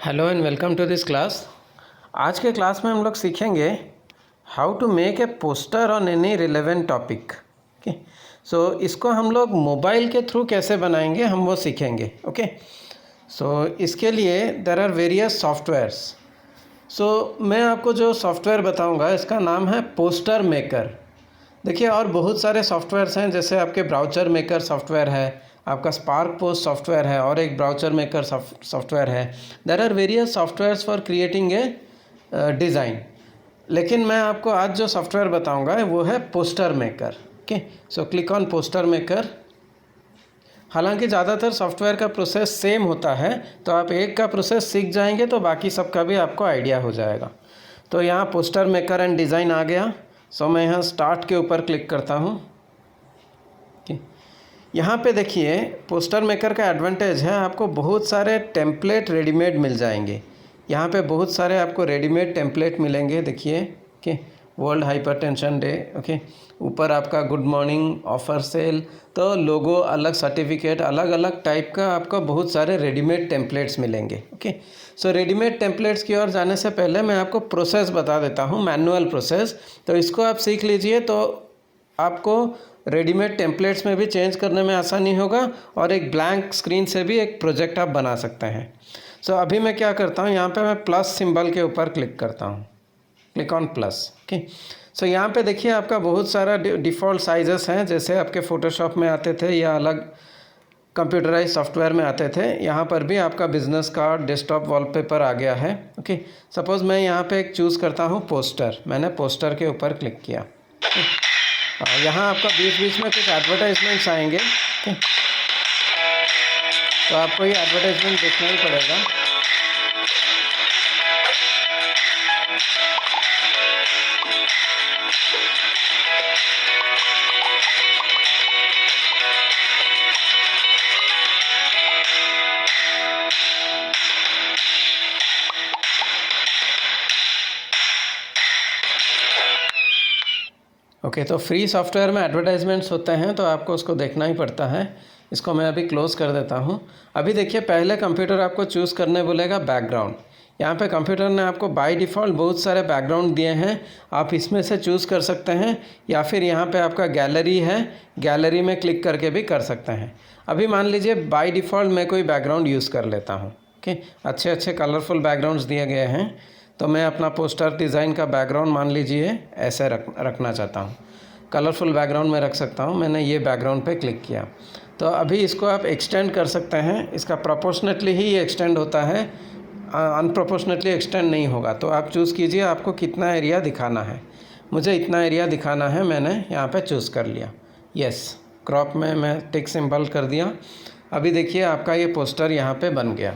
Hello and welcome to this class. आज के class में हम लोग सीखेंगे how to make a poster on any relevant topic. Okay, so इसको हम लोग मोबाइल के थ्रू कैसे बनाएंगे हम वो सीखेंगे। ओके, सो इसके लिए देयर आर वेरियस सॉफ्टवेयर्स। सो मैं आपको जो सॉफ्टवेयर बताऊंगा इसका नाम है पोस्टर मेकर। देखिए, और बहुत सारे सॉफ्टवेयर्स हैं, जैसे आपके ब्राउज़र मेकर सॉफ्टवेयर है, आपका स्पार्क पोस्ट सॉफ्टवेयर है, और एक ब्राउज़र मेकर सॉफ्टवेयर है। There are various softwares for creating a design. लेकिन मैं आपको आज जो सॉफ्टवेयर बताऊंगा वो है poster maker. Okay, so click on poster maker. हालांकि ज़्यादातर सॉफ्टवेयर का प्रोसेस सेम होता है, तो आप एक का प्रोसेस सीख जाएंगे तो बाकी सबका भी आपको आइडिया हो जाएगा। तो यहाँ पोस्टर मेकर एंड डिज़ाइन आ गया। सो मैं यहाँ स्टार्ट के ऊपर क्लिक करता हूँ। यहाँ पे देखिए, पोस्टर मेकर का एडवांटेज है, आपको बहुत सारे टेम्पलेट रेडीमेड मिल जाएंगे। यहाँ पे बहुत सारे आपको रेडीमेड टेम्पलेट मिलेंगे। देखिए कि वर्ल्ड हाइपरटेंशन डे, ओके, ऊपर आपका गुड मॉर्निंग ऑफर सेल, तो लोगो अलग, सर्टिफिकेट अलग अलग टाइप का आपको बहुत सारे रेडीमेड टेम्पलेट्स मिलेंगे। ओके, सो रेडीमेड टेम्पलेट्स की ओर जाने से पहले मैं आपको प्रोसेस बता देता हूँ, मैनुअल प्रोसेस। तो इसको आप सीख लीजिए तो आपको रेडीमेड टेम्पलेट्स में भी चेंज करने में आसानी होगा, और एक ब्लैंक स्क्रीन से भी एक प्रोजेक्ट आप बना सकते हैं। सो अभी मैं क्या करता हूँ, यहाँ पे मैं प्लस सिंबल के ऊपर क्लिक करता हूँ, क्लिक ऑन प्लस। ओके, सो यहाँ पे देखिए आपका बहुत सारा डिफ़ॉल्ट साइजेस हैं, जैसे आपके फ़ोटोशॉप में आते थे या अलग कंप्यूटराइज सॉफ्टवेयर में आते थे। यहाँ पर भी आपका बिजनेस कार्ड, डेस्कटॉप वॉलपेपर आ गया है। ओके, सपोज़ मैं यहाँ पे एक चूज़ करता हूँ पोस्टर। मैंने पोस्टर के ऊपर क्लिक किया। यहाँ आपका बीच बीच में कुछ एडवर्टाइजमेंट्स आएंगे। तो आपको ये एडवर्टाइजमेंट देखना ही पड़ेगा। ओके, तो फ्री सॉफ्टवेयर में एडवर्टाइजमेंट्स होते हैं, तो आपको उसको देखना ही पड़ता है। इसको मैं अभी क्लोज़ कर देता हूँ। अभी देखिए, पहले कंप्यूटर आपको चूज़ करने बोलेगा बैकग्राउंड। यहाँ पे कंप्यूटर ने आपको बाय डिफ़ॉल्ट बहुत सारे बैकग्राउंड दिए हैं, आप इसमें से चूज़ कर सकते हैं, या फिर यहाँ पे आपका गैलरी है, गैलरी में क्लिक करके भी कर सकते हैं। अभी मान लीजिए बाय डिफ़ॉल्ट मैं कोई बैकग्राउंड यूज़ कर लेता हूँ। ओके, अच्छे अच्छे कलरफुल बैकग्राउंड्स दिए गए हैं, तो मैं अपना पोस्टर डिज़ाइन का बैकग्राउंड मान लीजिए ऐसे रखना चाहता हूँ। कलरफुल बैकग्राउंड में रख सकता हूँ। मैंने ये बैकग्राउंड पे क्लिक किया, तो अभी इसको आप एक्सटेंड कर सकते हैं। इसका प्रोपोर्शनेटली ही ये एक्सटेंड होता है, अनप्रोपोर्शनेटली एक्सटेंड नहीं होगा। तो आप चूज़ कीजिए आपको कितना एरिया दिखाना है। मुझे इतना एरिया दिखाना है, मैंने यहाँ पे चूज़ कर लिया। यस, क्रॉप में मैं टिक सिंबल कर दिया। अभी देखिए आपका ये पोस्टर यहाँ पे बन गया।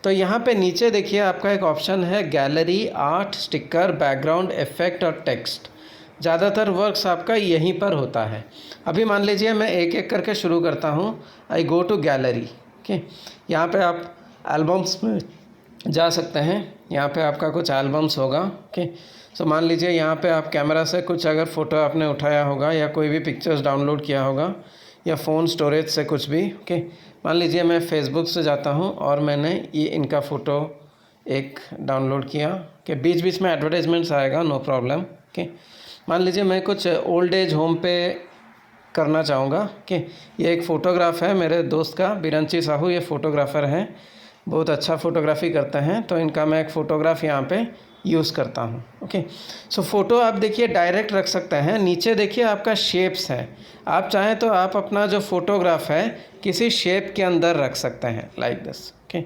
तो यहाँ पे नीचे देखिए आपका एक ऑप्शन है gallery, art, sticker, background, effect और टेक्स्ट। ज़्यादातर वर्क्स आपका यहीं पर होता है। अभी मान लीजिए मैं एक एक करके शुरू करता हूँ। आई गो टू गैलरी। ओके, यहाँ पे आप एल्बम्स में जा सकते हैं। यहाँ पे आपका कुछ एल्बम्स होगा। ओके, सो मान लीजिए यहाँ पे आप कैमरा से कुछ अगर फ़ोटो आपने उठाया होगा, या कोई भी पिक्चर्स डाउनलोड किया होगा, या फ़ोन स्टोरेज से कुछ भी। ओके, मान लीजिए मैं फ़ेसबुक से जाता हूँ और मैंने ये इनका फ़ोटो एक डाउनलोड किया। कि बीच बीच में एडवर्टाइजमेंट्स आएगा, नो प्रॉब्लम। ओके, मान लीजिए मैं कुछ ओल्ड एज होम पे करना चाहूँगा। कि ये एक फ़ोटोग्राफ है मेरे दोस्त का, बिरंची साहू, ये फ़ोटोग्राफ़र हैं, बहुत अच्छा फ़ोटोग्राफी करते हैं। तो इनका मैं एक फ़ोटोग्राफ यहाँ पे यूज़ करता हूँ। ओके, सो फ़ोटो आप देखिए डायरेक्ट रख सकते हैं। नीचे देखिए आपका शेप्स है, आप चाहें तो आप अपना जो फ़ोटोग्राफ है किसी शेप के अंदर रख सकते हैं, लाइक दिस। ओके,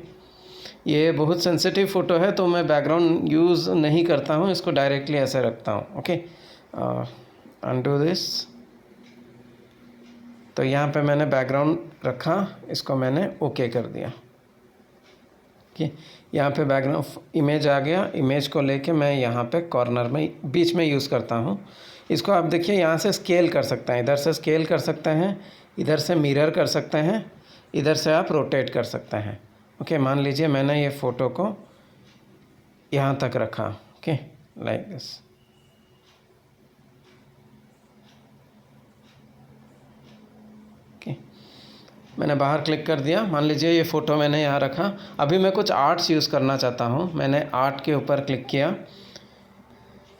ये बहुत सेंसिटिव फ़ोटो है, तो मैं बैकग्राउंड यूज़ नहीं करता हूँ, इसको डायरेक्टली ऐसे रखता हूँ। Okay, undo this. तो यहाँ पे मैंने बैकग्राउंड रखा, इसको मैंने ओके कर दिया। कि यहाँ पे बैकग्राउंड इमेज आ गया। इमेज को लेके मैं यहाँ पे कॉर्नर में बीच में यूज़ करता हूँ। इसको आप देखिए यहाँ से स्केल कर सकते हैं, इधर से स्केल कर सकते हैं, इधर से मिरर कर सकते हैं, इधर से आप रोटेट कर सकते हैं। ओके, मान लीजिए मैंने ये फ़ोटो को यहाँ तक रखा। Okay, like this. ओके, मैंने बाहर क्लिक कर दिया। मान लीजिए ये फ़ोटो मैंने यहाँ रखा। अभी मैं कुछ आर्ट्स यूज़ करना चाहता हूँ। मैंने आर्ट के ऊपर क्लिक किया।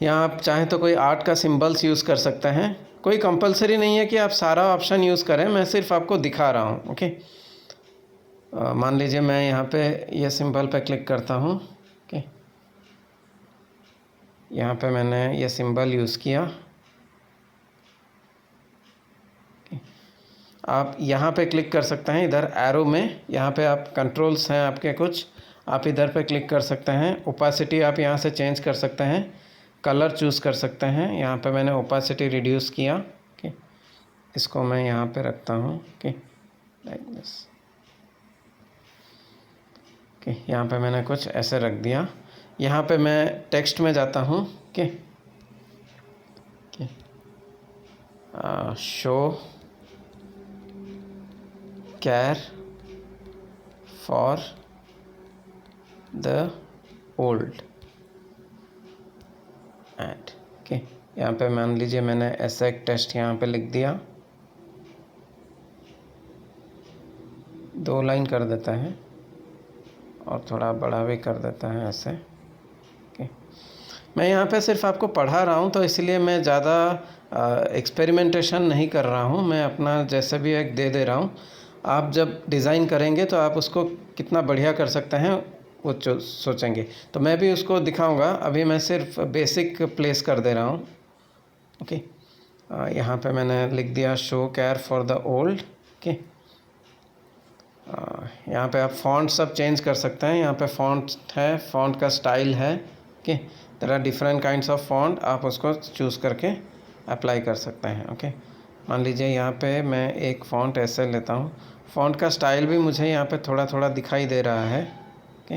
यहाँ आप चाहें तो कोई आर्ट का सिंबल्स यूज़ कर सकते हैं। कोई कंपलसरी नहीं है कि आप सारा ऑप्शन यूज़ करें, मैं सिर्फ आपको दिखा रहा हूँ। ओके, मान लीजिए मैं यहाँ पे ये सिंबल पे क्लिक करता हूँ। ओके, यहाँ पे मैंने ये सिंबल यूज़ किया। आप यहाँ पे क्लिक कर सकते हैं, इधर एरो में, यहाँ पे आप कंट्रोल्स हैं आपके कुछ, आप इधर पे क्लिक कर सकते हैं। ओपासिटी आप यहाँ से चेंज कर सकते हैं, कलर चूज़ कर सकते हैं। यहाँ पे मैंने ओपासिटी रिड्यूस किया। ओके, इसको मैं यहाँ पे रखता हूँ। Okay, like this. ओके, यहाँ पे मैंने कुछ ऐसे रख दिया। यहाँ पे मैं टेक्स्ट में जाता हूँ। Okay, show care for the old and okay, यहाँ पे मान लीजिए मैंने ऐसा एक टेक्स्ट यहाँ पे लिख दिया। 2 लाइन कर देता है और थोड़ा बड़ा भी कर देता है ऐसे। ओके, मैं यहाँ पे सिर्फ आपको पढ़ा रहा हूँ, तो इसलिए मैं ज़्यादा एक्सपेरिमेंटेशन नहीं कर रहा हूँ। मैं अपना जैसे भी एक दे रहा हूँ। आप जब डिज़ाइन करेंगे तो आप उसको कितना बढ़िया कर सकते हैं वो सोचेंगे, तो मैं भी उसको दिखाऊंगा। अभी मैं सिर्फ बेसिक प्लेस कर दे रहा हूँ। ओके, यहाँ पे मैंने लिख दिया show care for the old. Okay, यहाँ पे आप फ़ॉन्ट सब चेंज कर सकते हैं। यहाँ पे फ़ॉन्ट है, फ़ॉन्ट का स्टाइल है। Okay, there are different kinds of font, आप उसको चूज़ करके अप्लाई कर सकते हैं। ओके, मान लीजिए यहाँ पे मैं एक फ़ॉन्ट ऐसे लेता हूँ। फ़ॉन्ट का स्टाइल भी मुझे यहाँ पे थोड़ा थोड़ा दिखाई दे रहा है। Okay,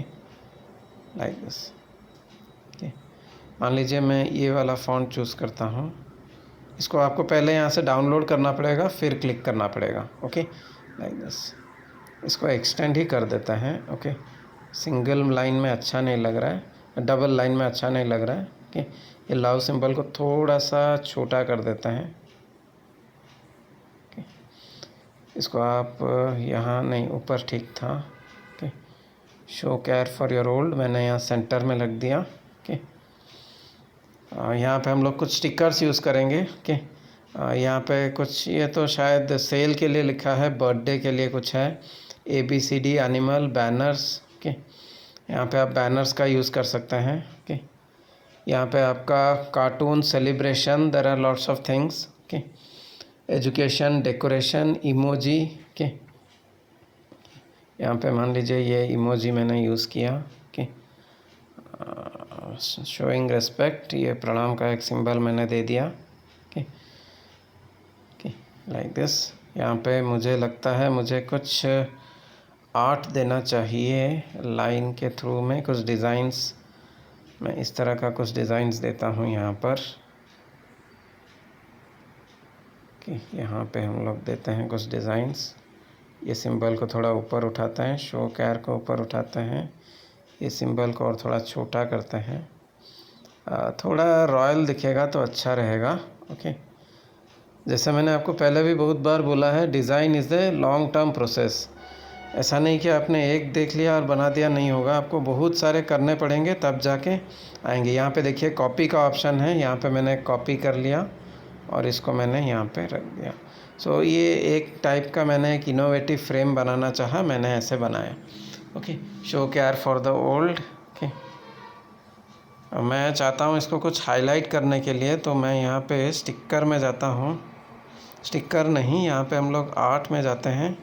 like this. ओके, मान लीजिए मैं ये वाला फ़ॉन्ट चूज़ करता हूँ। इसको आपको पहले यहाँ से डाउनलोड करना पड़ेगा, फिर क्लिक करना पड़ेगा। Okay, like this. इसको एक्सटेंड ही कर देता है। ओके, सिंगल लाइन में अच्छा नहीं लग रहा है, डबल लाइन में अच्छा नहीं लग रहा है। ओके, ये लव सिंबल को थोड़ा सा छोटा कर देता है। इसको आप यहाँ नहीं, ऊपर ठीक था। Okay, show care for your old मैंने यहाँ सेंटर में लग दिया। ओके, यहाँ पे हम लोग कुछ स्टिकर्स यूज़ करेंगे। ओके, यहाँ पे कुछ, ये तो शायद सेल के लिए लिखा है, बर्थडे के लिए कुछ है, ABCD एनिमल बैनर्स। ओके, यहाँ पे आप बैनर्स का यूज़ कर सकते हैं। ओके, यहाँ पे आपका cartoon celebration, there are lots of things. Okay, education, decoration, emoji. Okay, यहाँ पे मान लीजिए ये इमोजी मैंने यूज़ किया। ओके, शोइंग रेस्पेक्ट, ये प्रणाम का एक सिंबल मैंने दे दिया। Okay, okay, like this. यहाँ पे मुझे लगता है मुझे कुछ आर्ट देना चाहिए लाइन के थ्रू में, कुछ डिज़ाइंस। मैं इस तरह का कुछ डिज़ाइंस देता हूँ यहाँ पर। यहाँ पे हम लोग देते हैं कुछ डिज़ाइंस। ये सिंबल को थोड़ा ऊपर उठाते हैं, शो केयर को ऊपर उठाते हैं, ये सिंबल को और थोड़ा छोटा करते हैं। थोड़ा रॉयल दिखेगा तो अच्छा रहेगा। ओके, जैसे मैंने आपको पहले भी बहुत बार बोला है, design is a long term process. ऐसा नहीं कि आपने एक देख लिया और बना दिया, नहीं होगा। आपको बहुत सारे करने पड़ेंगे तब जाके आएंगे। यहाँ पे देखिए कॉपी का ऑप्शन है, यहाँ पे मैंने कॉपी कर लिया और इसको मैंने यहाँ पे रख दिया। सो ये एक टाइप का मैंने एक इनोवेटिव फ्रेम बनाना चाहा, मैंने ऐसे बनाया। Okay, show care for the old. Okay, मैं चाहता हूँ इसको कुछ हाईलाइट करने के लिए, तो मैं यहाँ पे स्टिकर में जाता हूँ। स्टिकर नहीं, यहाँ पे हम लोग आर्ट में जाते हैं।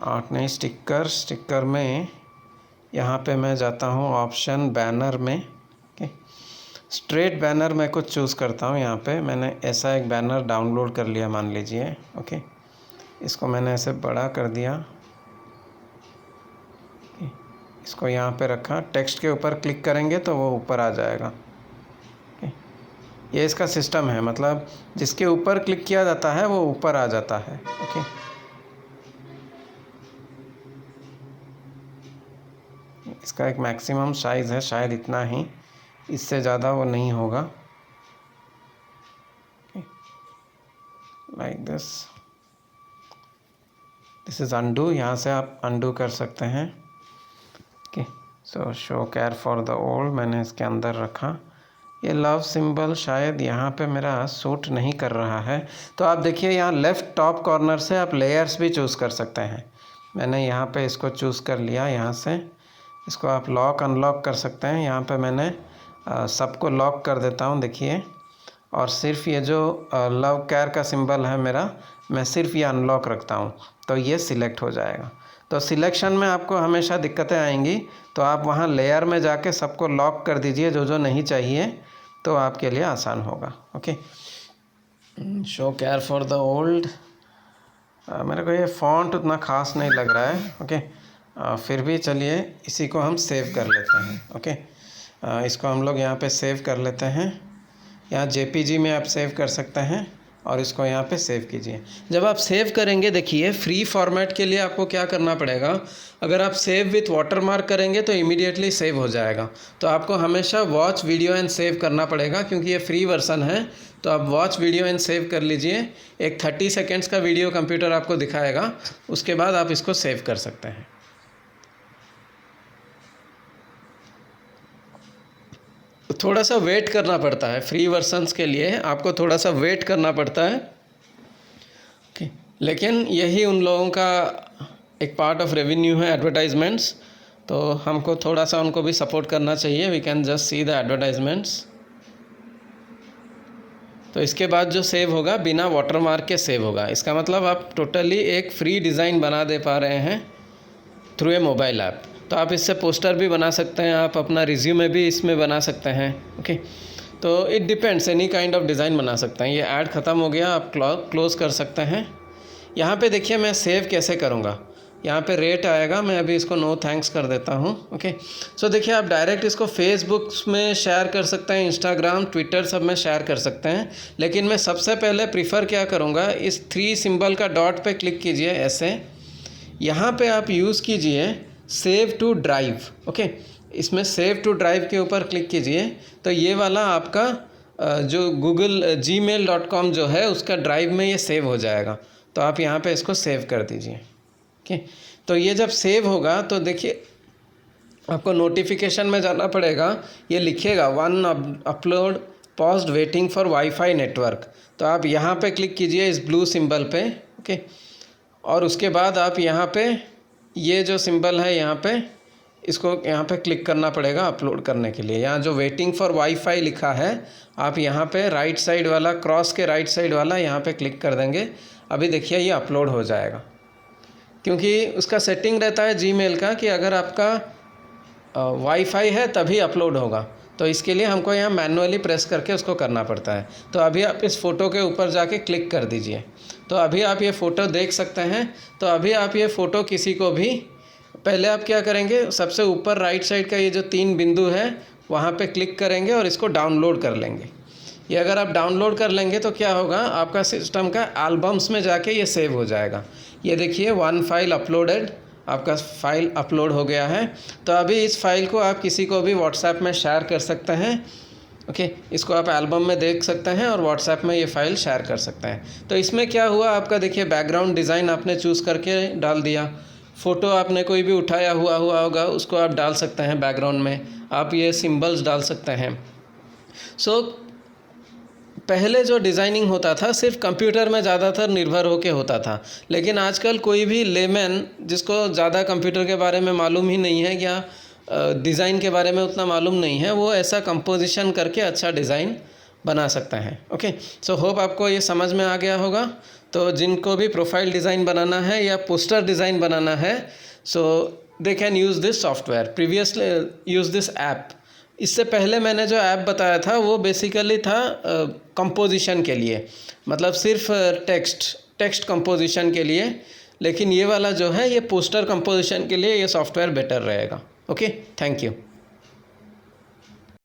आर्ट नहीं, स्टिकर। स्टिकर में यहाँ पे मैं जाता हूँ ऑप्शन बैनर में। ओके, स्ट्रेट बैनर मैं कुछ चूज़ करता हूँ। यहाँ पे मैंने ऐसा एक बैनर डाउनलोड कर लिया मान लीजिए। ओके, इसको मैंने ऐसे बड़ा कर दिया। इसको यहाँ पे रखा, टेक्स्ट के ऊपर क्लिक करेंगे तो वो ऊपर आ जाएगा। ओके, ये इसका सिस्टम है, मतलब जिसके ऊपर क्लिक किया जाता है वो ऊपर आ जाता है। ओके, इसका एक मैक्सिमम साइज़ है, शायद इतना ही, इससे ज़्यादा वो नहीं होगा। Like this. This is undo, यहाँ से आप अंडू कर सकते हैं। Okay, so show care for the old मैंने इसके अंदर रखा। ये लव सिंबल शायद यहाँ पे मेरा सूट नहीं कर रहा है, तो आप देखिए यहाँ लेफ़्ट टॉप कॉर्नर से आप लेयर्स भी चूज़ कर सकते हैं। मैंने यहाँ पे इसको चूज़ कर लिया, यहाँ से इसको आप लॉक अनलॉक कर सकते हैं। यहाँ पे मैंने सबको लॉक कर देता हूँ, देखिए, और सिर्फ ये जो लव केयर का सिंबल है मेरा, मैं सिर्फ ये अनलॉक रखता हूँ, तो ये सिलेक्ट हो जाएगा। तो सिलेक्शन में आपको हमेशा दिक्कतें आएंगी, तो आप वहाँ लेयर में जाके सबको लॉक कर दीजिए जो जो नहीं चाहिए, तो आपके लिए आसान होगा। Okay, show care for the old, मेरे को ये फ़ॉन्ट उतना ख़ास नहीं लग रहा है। ओके, फिर भी चलिए इसी को हम सेव कर लेते हैं। ओके, इसको हम लोग यहाँ पे सेव कर लेते हैं। यहाँ JPG में आप सेव कर सकते हैं और इसको यहाँ पे सेव कीजिए। जब आप सेव करेंगे, देखिए फ्री फॉर्मेट के लिए आपको क्या करना पड़ेगा, अगर आप सेव विथ वाटरमार्क करेंगे तो इमीडिएटली सेव हो जाएगा। तो आपको हमेशा वॉच वीडियो एंड सेव करना पड़ेगा, क्योंकि ये फ्री वर्सन है। तो आप वॉच वीडियो एंड सेव कर लीजिए। एक 30 सेकेंड्स का वीडियो कंप्यूटर आपको दिखाएगा, उसके बाद आप इसको सेव कर सकते हैं। थोड़ा सा वेट करना पड़ता है, फ्री वर्सन्स के लिए आपको थोड़ा सा वेट करना पड़ता है। ओके, लेकिन यही उन लोगों का एक पार्ट ऑफ रेवेन्यू है, एडवर्टाइजमेंट्स, तो हमको थोड़ा सा उनको भी सपोर्ट करना चाहिए। We can just see the advertisements. तो इसके बाद जो सेव होगा बिना वाटरमार्क के सेव होगा। इसका मतलब आप टोटली एक फ्री डिज़ाइन बना दे पा रहे हैं थ्रू ए मोबाइल ऐप। तो आप इससे पोस्टर भी बना सकते हैं, आप अपना रिज्यूमे भी इसमें बना सकते हैं। ओके, तो it depends, any kind of design बना सकते हैं। ये ऐड ख़त्म हो गया, आप क्लोज़ कर सकते हैं। यहाँ पे देखिए मैं सेव कैसे करूँगा, यहाँ पे रेट आएगा, मैं अभी इसको नो थैंक्स कर देता हूँ। ओके, सो देखिए आप डायरेक्ट इसको फेसबुक में शेयर कर सकते हैं, इंस्टाग्राम, ट्विटर सब में शेयर कर सकते हैं। लेकिन मैं सबसे पहले प्रीफर क्या करूँगा, इस 3 सिंबल का डॉट पे क्लिक कीजिए ऐसे, यहाँ पे आप यूज़ कीजिए सेव टू ड्राइव। ओके, इसमें सेव टू ड्राइव के ऊपर क्लिक कीजिए, तो ये वाला आपका जो गूगल gmail.com जो है उसका ड्राइव में ये सेव हो जाएगा। तो आप यहाँ पे इसको सेव कर दीजिए। ओके, तो ये जब सेव होगा तो देखिए आपको नोटिफिकेशन में जाना पड़ेगा, ये लिखेगा 1 upload paused waiting for wifi network. तो आप यहाँ पे क्लिक कीजिए इस ब्लू सिंबल पे। ओके, और उसके बाद आप यहाँ पे ये जो सिंबल है यहाँ पे, इसको यहाँ पे क्लिक करना पड़ेगा अपलोड करने के लिए। यहाँ जो वेटिंग फॉर वाईफाई लिखा है, आप यहाँ पे राइट साइड वाला, क्रॉस के राइट साइड वाला यहाँ पे क्लिक कर देंगे। अभी देखिए ये अपलोड हो जाएगा, क्योंकि उसका सेटिंग रहता है जीमेल का कि अगर आपका वाईफाई है तभी अपलोड होगा। तो इसके लिए हमको यहाँ मैनुअली प्रेस करके उसको करना पड़ता है। तो अभी आप इस फ़ोटो के ऊपर जाके क्लिक कर दीजिए, तो अभी आप ये फ़ोटो देख सकते हैं। तो अभी आप ये फ़ोटो किसी को भी, पहले आप क्या करेंगे, सबसे ऊपर राइट साइड का ये जो 3 बिंदु है वहाँ पे क्लिक करेंगे और इसको डाउनलोड कर लेंगे। ये अगर आप डाउनलोड कर लेंगे तो क्या होगा, आपका सिस्टम का एल्बम्स में जाके ये सेव हो जाएगा। ये देखिए 1 फाइल अपलोडेड, आपका फ़ाइल अपलोड हो गया है। तो अभी इस फाइल को आप किसी को भी व्हाट्सएप में शेयर कर सकते हैं। ओके, इसको आप एल्बम में देख सकते हैं और व्हाट्सएप में ये फ़ाइल शेयर कर सकते हैं। तो इसमें क्या हुआ आपका, देखिए बैकग्राउंड डिज़ाइन आपने चूज़ करके डाल दिया, फ़ोटो आपने कोई भी उठाया हुआ होगा उसको आप डाल सकते हैं बैकग्राउंड में, आप ये सिंबल्स डाल सकते हैं। सो पहले जो डिज़ाइनिंग होता था सिर्फ कंप्यूटर में ज़्यादातर निर्भर होकर होता था, लेकिन आजकल कोई भी लेमैन जिसको ज़्यादा कंप्यूटर के बारे में मालूम ही नहीं है या डिज़ाइन के बारे में उतना मालूम नहीं है, वो ऐसा कंपोजिशन करके अच्छा डिज़ाइन बना सकते हैं। ओके, सो होप आपको ये समझ में आ गया होगा। तो जिनको भी प्रोफाइल डिज़ाइन बनाना है या पोस्टर डिज़ाइन बनाना है, so they can use this software, previously use this app. इससे पहले मैंने जो ऐप बताया था वो बेसिकली था कंपोजिशन के लिए, मतलब सिर्फ टेक्स्ट कंपोजिशन के लिए, लेकिन ये वाला जो है ये पोस्टर कंपोजिशन के लिए ये सॉफ्टवेयर बेटर रहेगा। Okay, thank you.